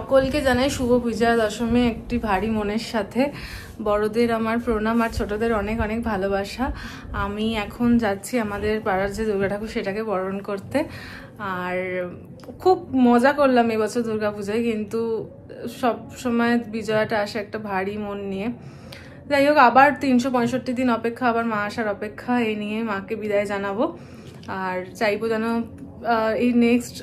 সকলকে জানাই শুভ বিজয়া দশমী একটি ভারী মনের সাথে। বড়দের আমার প্রণাম আর ছোটদের অনেক অনেক ভালোবাসা। আমি এখন যাচ্ছি আমাদের পাড়ার যে দুর্গা ঠাকুর সেটাকে বরণ করতে। আর খুব মজা করলাম এবছর দুর্গাপূজায়, কিন্তু সব সময় বিজয়াটা আসে একটা ভারী মন নিয়ে। যাই হোক, আবার 365 দিন অপেক্ষা, আবার মা আসার অপেক্ষা। এই নিয়ে মাকে বিদায় জানাবো আর চাইবো যেন এই নেক্সট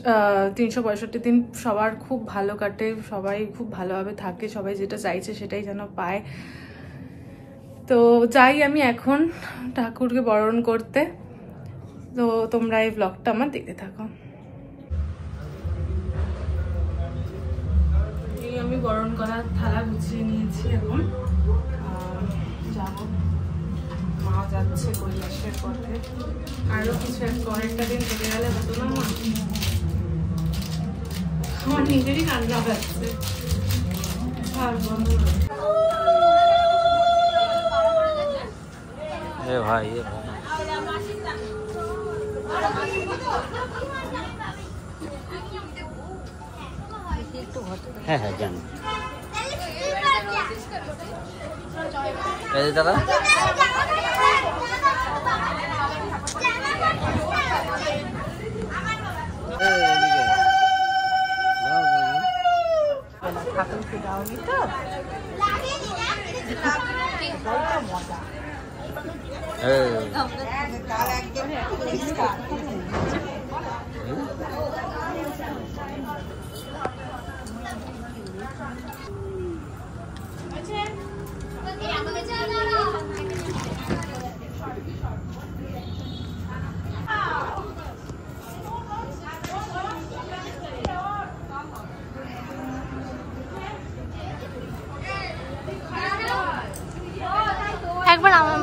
365 দিন সবার খুব ভালো কাটে, সবাই খুব ভালোভাবে থাকে, সবাই যেটা চাইছে সেটাই যেন পায়। তো যাই আমি এখন ঠাকুরকে বরণ করতে। তো তোমরা এই ব্লগটা আমার দেখতে থাকো। এই আমি বরণ করার থালা গুছিয়ে নিয়েছি, এখন যাবো। মা যাচ্ছে কৈলাসের পথে। আরো কিছু কয়েকটা দিন থেকে গেলে হতো না মা? আমার নিজেরই কান্না পাচ্ছে। ভাই হ্যাঁ হ্যাঁ জানি দাদা। ঠাকুরকে দাওনি তো? মজা। একবার আমার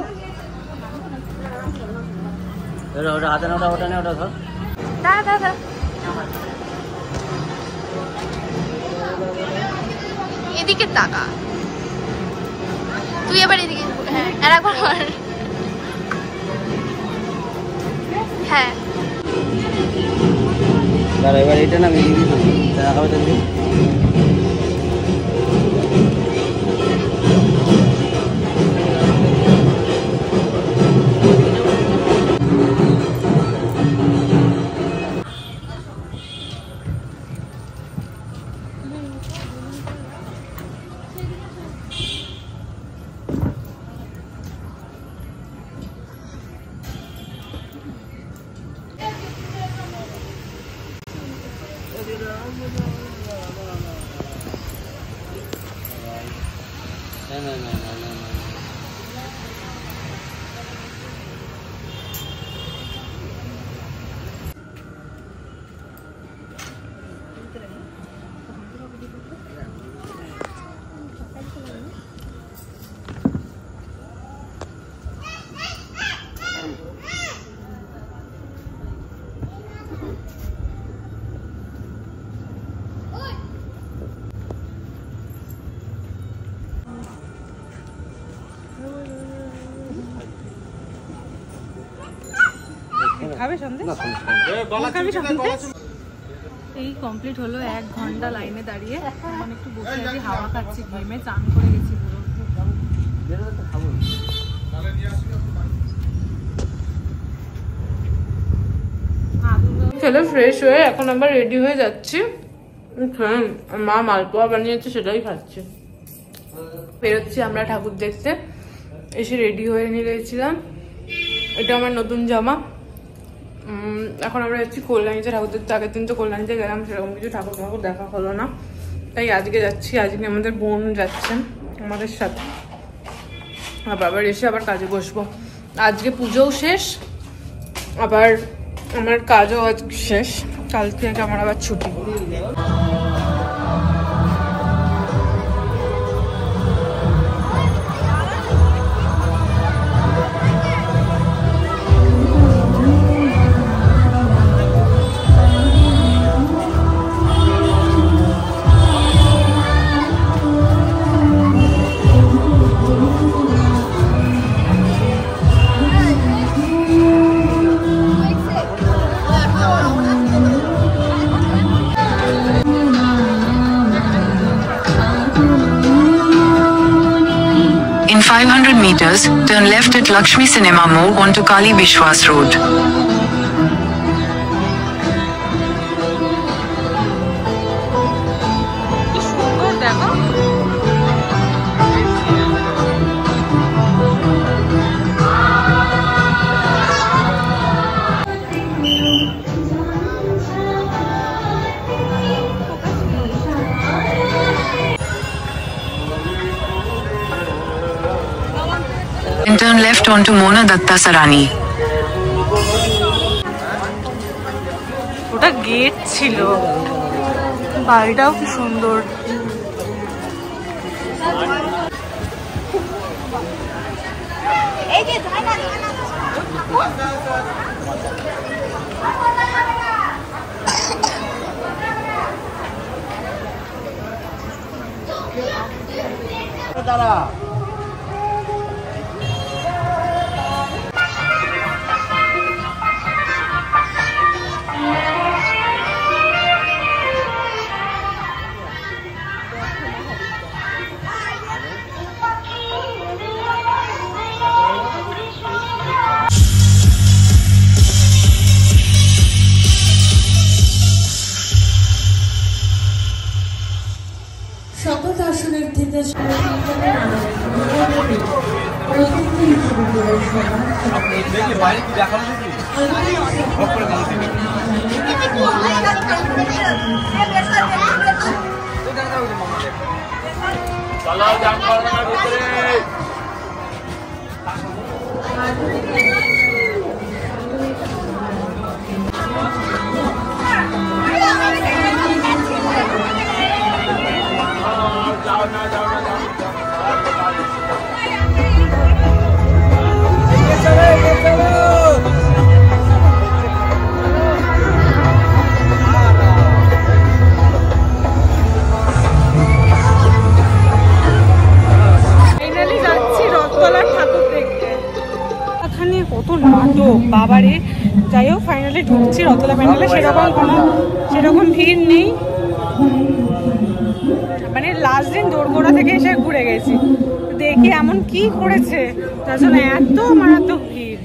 ওটা হাতে না, ওটা না, ওটা ধর। দাদা এদিকে তাকা, তুই এবার এদিকে। হ্যাঁ আর একবার। হ্যাঁ এবার এটা না এই কমপ্লিট হলো 1 ঘন্টা লাইনে দাঁড়িয়ে। এখন একটু বসে আছি, হাওয়া খাচ্ছি, ঘেমে চান করে গেছি পুরো। চলো ফ্রেশ হয়ে এখন আবার রেডি হয়ে যাচ্ছি। মা মালপোয়া বানিয়েছে সেটাই খাচ্ছি। বেরোচ্ছি আমরা ঠাকুর দেখতে। এসে রেডি হয়ে নিয়ে গেছিলাম, এটা আমার নতুন জামা। এখন আমরা যাচ্ছি কল্যাণীতে ঠাকুর দেখতে। আগের দিন তো কল্যাণীতে গেলাম, সেরকম কিছু ঠাকুর ঠাকুর দেখা হলো না, তাই আজকে যাচ্ছি। আজকে আমাদের বোন যাচ্ছেন আমাদের সাথে। আবার এসে আবার কাজে বসবো। আজকে পুজোও শেষ, আবার আমার কাজও আজ শেষ। কাল থেকে আমার আবার ছুটি। meters, turn left at Lakshmi Cinema Mode onto Kali Vishwas Road. And turn left onto Mona Datta Sarani. ওটা গেট ছিল, বাড়িটাও কি সুন্দর। সকল দর্শনার্থীদের কত নাটক বাবারে। যাই হোক ফাইনালি ঢুকছি রতলা প্যান্ডেলে, সেরকম ভিড় নেই, মানে লাস্ট দিন দোরগোড়া থেকে এসে ঘুরে গেছি, দেখি এমন কি করেছে তার জন্য এত মারাত্মক ভিড়।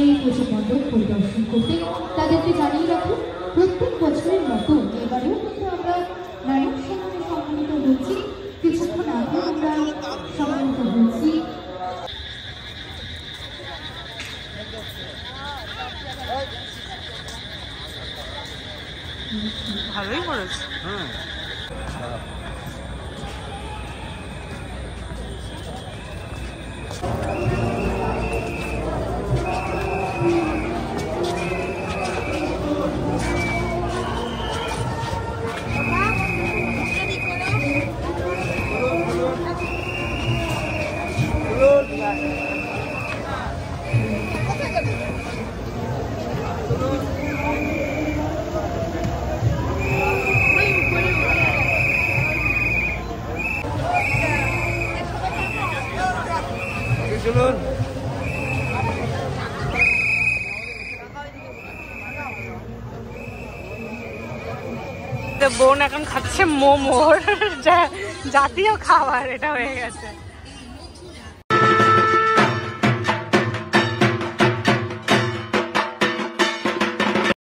এই পশু মণ্ডপ পরিদর্শন করতে তাদেরকে জানিয়ে রাখুন প্রত্যেক বছরের মতো এবারেও কিন্তু আমরা নায়ক সম্মানে সম্মানিত হচ্ছি। কিছুক্ষণ আগে আমরা সম্মানিত হচ্ছি। ভালোই করেছে। বোন এখন খাচ্ছে মোমোর জাতীয় খাবার, এটা হয়ে গেছে।